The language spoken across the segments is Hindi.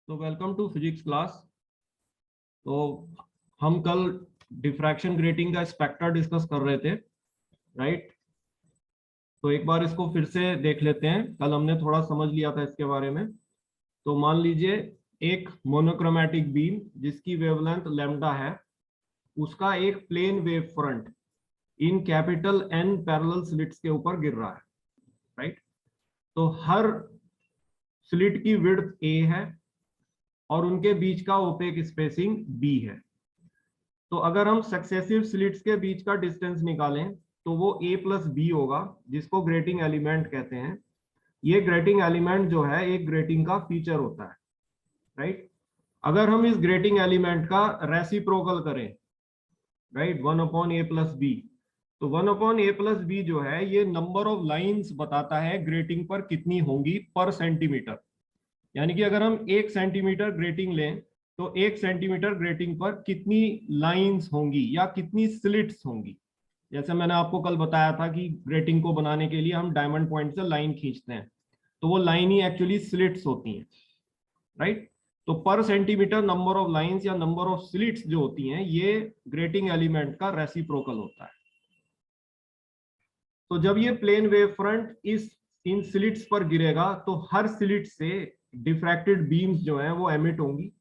तो वेलकम टू फिजिक्स क्लास। तो हम कल डिफ्रैक्शन ग्रेटिंग का स्पेक्ट्रा डिस्कस कर रहे थे, राइट। तो एक बार इसको फिर से देख लेते हैं। कल हमने थोड़ा समझ लिया था इसके बारे में। तो मान लीजिए एक मोनोक्रोमैटिक बीम जिसकी वेवलेंथ लैम्डा है, उसका एक प्लेन वेव फ्रंट इन कैपिटल एन पैरेलल स्लिट्स के ऊपर गिर रहा है, राइट। तो हर स्लिट की विड्थ ए है और उनके बीच का ओपेक स्पेसिंग बी है। तो अगर हम सक्सेसिव स्लिट्स के बीच का डिस्टेंस निकालें तो वो a प्लस बी होगा, जिसको ग्रेटिंग एलिमेंट कहते हैं। ये ग्रेटिंग एलिमेंट जो है एक ग्रेटिंग का फीचर होता है, राइट। अगर हम इस ग्रेटिंग एलिमेंट का रेसिप्रोकल करें, राइट, 1/a प्लस बी, तो 1/a प्लस बी जो है ये नंबर ऑफ लाइंस बताता है ग्रेटिंग पर कितनी होंगी पर सेंटीमीटर। यानी कि अगर हम 1 सेंटीमीटर ग्रेटिंग लें तो 1 सेंटीमीटर ग्रेटिंग पर कितनी लाइंस होंगी या कितनी स्लिट्स होंगी। जैसे मैंने आपको कल बताया था कि ग्रेटिंग को बनाने के लिए हम डायमंड पॉइंट से लाइन खींचते हैं, तो वो लाइन ही एक्चुअली स्लिट्स होती हैं, राइट। तो पर सेंटीमीटर नंबर ऑफ लाइंस या नंबर ऑफ स्लिट्स जो होती हैं ये ग्रेटिंग एलिमेंट का रेसिप्रोकल होता है। तो जब ये प्लेन वेव फ्रंट इन स्लिट्स पर गिरेगा तो हर स्लिट से डिफ्रैक्टेड बीम्स जो हैं वो एमिट होंगी।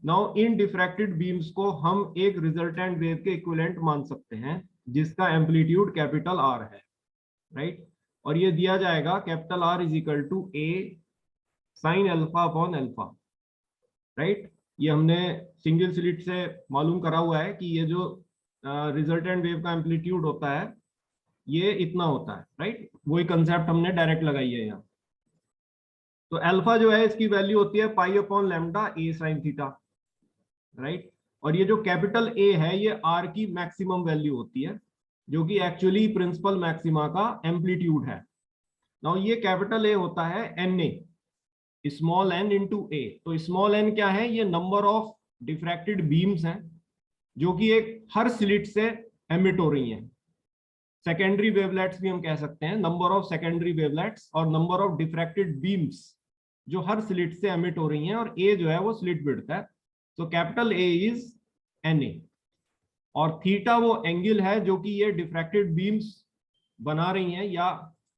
नाउ इन डिफ्रैक्टेड बीम्स को हम एक रिजल्टेंट वेव के इक्विवेलेंट मान सकते हैं जिसका एम्पलीट्यूड कैपिटल आर है, राइट। और ये दिया जाएगा capital R is equal to A sine alpha upon alpha, right. ये हमने सिंगल स्लिट से मालूम करा हुआ है कि ये जो रिजल्टेंट वेव का एम्पलीट्यूड होता है ये इतना होता है, राइट। वही कंसेप्ट हमने डायरेक्ट लगाई है यहाँ। तो अल्फा जो है इसकी वैल्यू होती है पाई अपॉन लैम्डा ए साइन थीटा, राइट। और ये जो कैपिटल ए है ये आर की मैक्सिमम वैल्यू होती है, जो कि एक्चुअली प्रिंसिपल मैक्सिमा का एम्पलीट्यूड है। नाउ ये कैपिटल ए होता है n A, small n into A. तो स्मॉल एन क्या है? ये नंबर ऑफ डिफ्रैक्टेड बीम्स हैं जो कि एक हर स्लिट से एमिट हो रही हैं। सेकेंडरी वेवलेट्स भी हम कह सकते हैं, नंबर ऑफ सेकेंडरी वेवलेट्स और नंबर ऑफ डिफ्रैक्टेड बीम्स जो हर स्लिट से एमिट हो रही हैं, और ए जो है वो स्लिट विड्थ है। तो capital A is N A, और थीटा वो एंगल है जो कि ये डिफ्रैक्टेड बीम्स बना रही हैं। या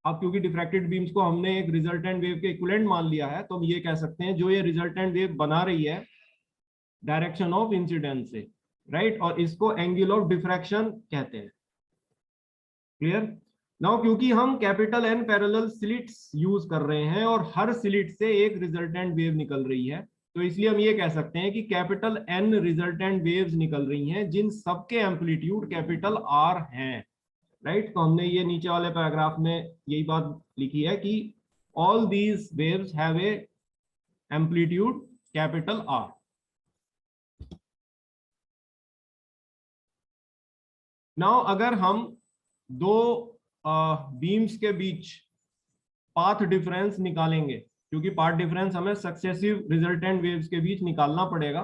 अब क्योंकि डिफ्रैक्टेड बीम्स को हमने एक रिजल्टेंट वेव के इक्विवेलेंट मान लिया है, तो हम ये कह सकते हैं जो ये रिजल्टेंट वेव बना रही है डायरेक्शन ऑफ इंसिडेंस से, राइट। और इसको एंगल ऑफ डिफ्रैक्शन कहते हैं। क्लियर? नाउ क्योंकि हम capital N parallel slits use कर रहे हैं और हर स्लिट से एक रिजल्टेंट वेव निकल रही है, तो इसलिए हम ये कह सकते हैं कि कैपिटल एन रिजल्टेंट वेव्स निकल रही हैं जिन सबके एम्पलीट्यूड कैपिटल आर हैं, राइट। तो हमने ये नीचे वाले पैराग्राफ में यही बात लिखी है कि all these waves have A amplitude capital are. Now अगर हम दो बीम्स के बीच पाथ डिफरेंस निकालेंगे, क्योंकि पाथ डिफरेंस हमें सक्सेसिव रिजल्टेंट वेव्स के बीच निकालना पड़ेगा,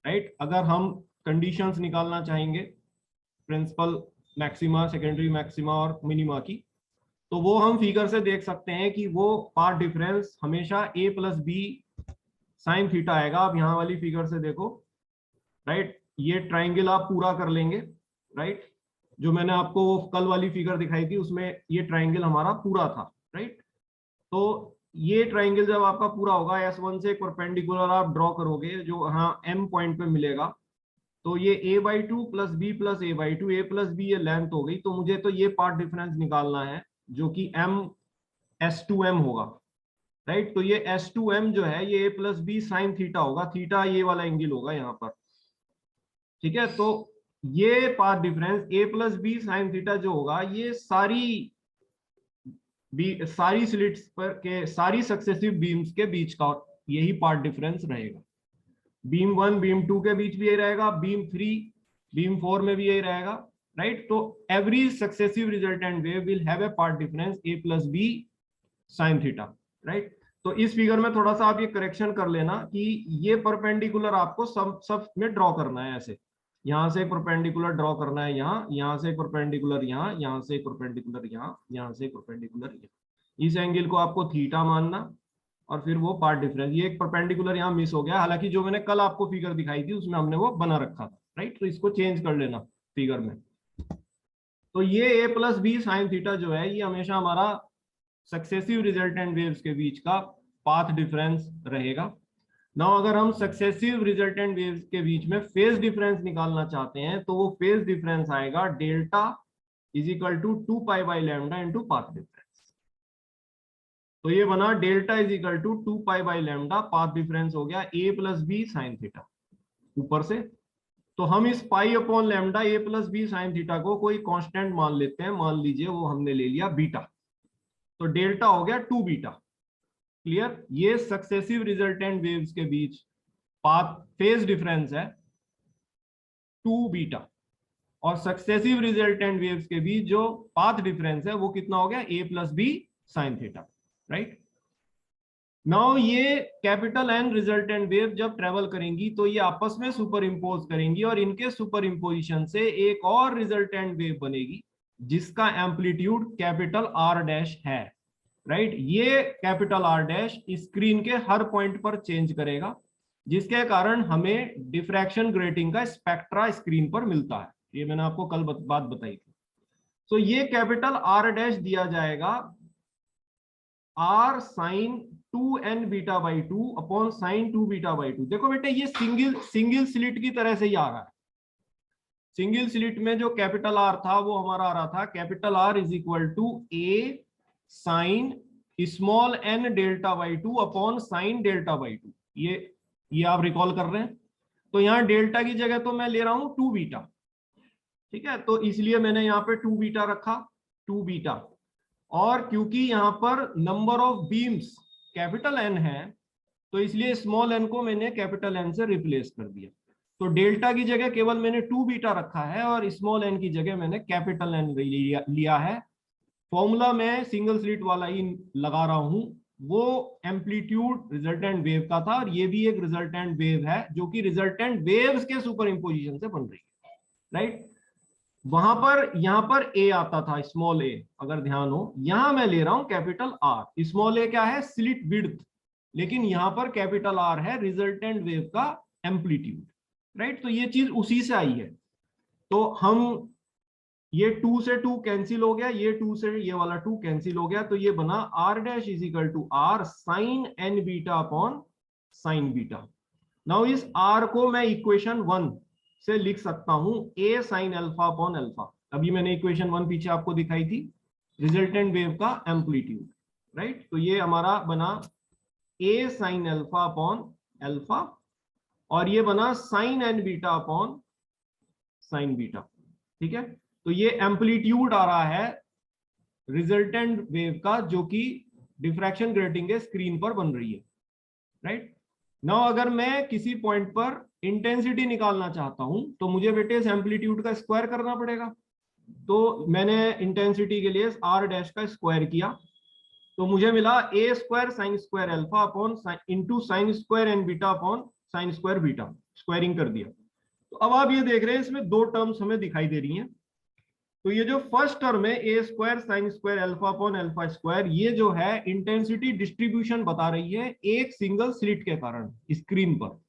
राइट। अगर हम कंडीशंस निकालना चाहेंगे प्रिंसिपल मैक्सिमा, सेकेंडरी मैक्सिमा और मिनिमा की, तो वो हम फिगर से देख सकते हैं कि वो पाथ डिफरेंस हमेशा a plus B sine theta आएगा। अब यहाँ वाली फिगर से देखो, राइट, ये ट्राइंगल आप पूरा कर लेंगे, राइट। जो मैंने आपको कल वाली फिगर दिखाई थी उसमें ये ट्राइंगल हमारा पूरा था, राइट। तो ये ट्राइंगल जब आपका पूरा होगा, S1 से एक परपेंडिकुलर आप ड्रॉ करोगे जो यहाँ M पॉइंट पे मिलेगा, तो ये a/2 plus b plus a/2, a plus b ये लेंथ हो गई। तो मुझे तो ये पार्ट डिफरेंस निकालना है जो कि m S2m होगा, राइट। तो ये S2m जो है ये a plus B sine theta होगा, थीटा ये वाला एंगल होगा यहाँ पर, ठीक है। तो ये path difference a plus B sine theta जो होगा ये सारी स्लिट्स पर के सारी सक्सेसिव बीम्स के बीच का यही पाथ डिफरेंस रहेगा। बीम 1 बीम 2 के बीच भी यही रहेगा, बीम 3 बीम 4 में भी यही रहेगा, राइट। तो every successive resultant wave will have a path difference a plus B sine theta, right. तो इस फिगर में थोड़ा सा आप ये करेक्शन कर लेना कि ये परपेंडिकुलर आपको सब में ड्रॉ करना है। ऐसे यहाँ से परपेंडिकुलर ड्रॉ करना है, यहाँ से परपेंडिकुलर, यहाँ से परपेंडिकुलर, यहाँ से परपेंडिकुलर। इस एंगल को आपको थीटा मानना, और फिर वो पाथ डिफरेंस, ये एक परपेंडिकुलर यहाँ मिस हो गया, हालांकि जो मैंने कल आपको फिगर दिखाई थी उसमें हमने वो बना रखा था, राइट। तो इसको चेंज कर लेना फिगर में। तो ये a plus B sine theta जो है ये हमेशा हमारा सक्सेसिव रिजल्टेंट वेव्स के बीच का पाथ डिफरेंस रहेगा। नाउ अगर हम सक्सेसिव रिजल्टेंट वेव्स के बीच में फेज डिफरेंस निकालना चाहते हैं तो वो फेज डिफरेंस आएगा delta is equal to 2 pi by lambda into path difference. तो ये बना delta is equal to 2 pi by lambda, path difference हो गया a plus B sine theta ऊपर से। तो हम इस pi upon lambda a plus B sine theta को कोई कांस्टेंट मान लेते हैं, मान लीजिए वो हमने ले लिया बीटा, तो डेल्टा हो गया 2 बीटा। क्लियर, ये सक्सेसिव रिजल्टेंट वेव्स के बीच पाथ फेज डिफरेंस है 2 बीटा, और सक्सेसिव रिजल्टेंट वेव्स के बीच जो पाथ डिफरेंस है वो कितना हो गया a plus B sine theta, right. Now ये कैपिटल एन रिजल्टेंट वेव जब ट्रेवल करेंगी तो ये आपस में सुपर इम्पोज करेंगी और इनके सुपर इम्पोजिशन से एक और रिजल्टेंट वेव बनेगी जिसका एम्पलीट्यूड कैपिटल आर डैश है, राइट। ये कैपिटल आर डैश स्क्रीन के हर पॉइंट पर चेंज करेगा जिसके कारण हमें डिफ्रैक्शन ग्रेटिंग का स्पेक्ट्रा स्क्रीन पर मिलता है। ये मैंने आपको कल बात बताई थी। तो ये कैपिटल आर डैश दिया जाएगा R sine 2n beta by 2 upon sine 2 beta by 2। देखो बेटे ये सिंगल स्लिट की तरह से ही आ रहा है। सिंगल स्लिट में जो कैपिटल आर था वो हमारा आ रहा था capital R is equal to A sine small N delta by 2 upon sine delta by 2। ये आप रिकॉल कर रहे हैं। तो यहाँ डेल्टा की जगह तो मैं ले रहा हूं 2 बीटा, ठीक है, तो इसलिए मैंने यहाँ पे 2 बीटा रखा, 2 बीटा। और क्योंकि यहाँ पर number of beams capital N है तो इसलिए स्मॉल एन को मैंने कैपिटल एन से रिप्लेस कर दिया। तो डेल्टा की जगह केवल मैंने 2 बीटा रखा है और स्मॉल एन की जगह मैंने कैपिटल एन लिया है। फॉर्मूला में सिंगल स्लिट वाला ही लगा रहा हूं, वो एम्पलीट्यूड रिजल्टेंट वेव का था और ये भी एक रिजल्टेंट वेव है जो कि रिजल्टेंट वेव्स के सुपर इंपोजिशन से बन रही है, राइट। वहां पर यहां पर ए आता था स्मॉल ए, अगर ध्यान हो यहां मैं ले रहा हूं कैपिटल आर। स्मॉल ए क्या है, स्लिट विड्थ, लेकिन यहां पर कैपिटल आर है रिजल्टेंट वेव का एम्पलीट्यूड, राइट। तो ये चीज उसी से आई है। तो हम ये 2 से 2 कैंसिल हो गया, ये 2 से ये वाला 2 कैंसिल हो गया, तो ये बना R dash is equal to R sine N beta upon sine beta. Now इस आर को मैं इक्वेशन 1 से लिख सकता हूं A sine alpha upon alpha. अभी मैंने इक्वेशन 1 पीछे आपको दिखाई थी, रिजल्टेंट वेव का एम्पलीट्यूड, राइट। तो ये हमारा बना A sine alpha upon alpha और ये बना sine N beta upon sine beta, ठीक है। तो ये एम्पलीट्यूड आ रहा है रिजल्टेंट वेव का जो कि डिफ्रैक्शन ग्रेटिंग के स्क्रीन पर बन रही है, राइट। नाउ अगर मैं किसी पॉइंट पर इंटेंसिटी निकालना चाहता हूं तो मुझे बेटे इस एम्पलीट्यूड का स्क्वायर करना पड़ेगा। तो मैंने इंटेंसिटी के लिए आर डैश का स्क्वायर किया तो मुझे मिला A square sine square alpha upon into sine square n beta upon sine square beta, squaring कर दिया। तो अब आप ये देख रहे हैं इसमें 2 टर्म्स हमें दिखाई दे रही हैं। तो ये जो फर्स्ट टर्म है A square sine square alpha upon alpha square, ये जो है इंटेंसिटी डिस्ट्रीब्यूशन बता रही है एक सिंगल स्लिट के कारण स्क्रीन पर,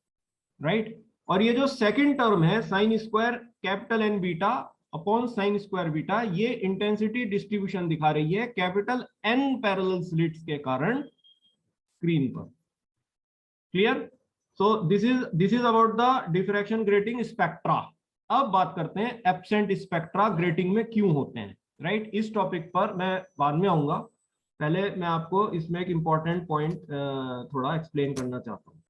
राइट। और ये जो सेकंड टर्म है sine square capital N beta upon sine square beta, ये इंटेंसिटी डिस्ट्रीब्यूशन दिखा रही है कैपिटल एन पैरेलल स्लिट्स के कारण स्क्रीन पर। Clear. So this is about the diffraction grating spectra. अब बात करते हैं एब्सेंट स्पेक्ट्रा ग्रेटिंग में क्यों होते हैं, राइट। इस टॉपिक पर मैं बाद में आऊंगा, पहले मैं आपको इसमें एक इंपॉर्टेंट पॉइंट थोड़ा एक्सप्लेन करना चाहता हूं।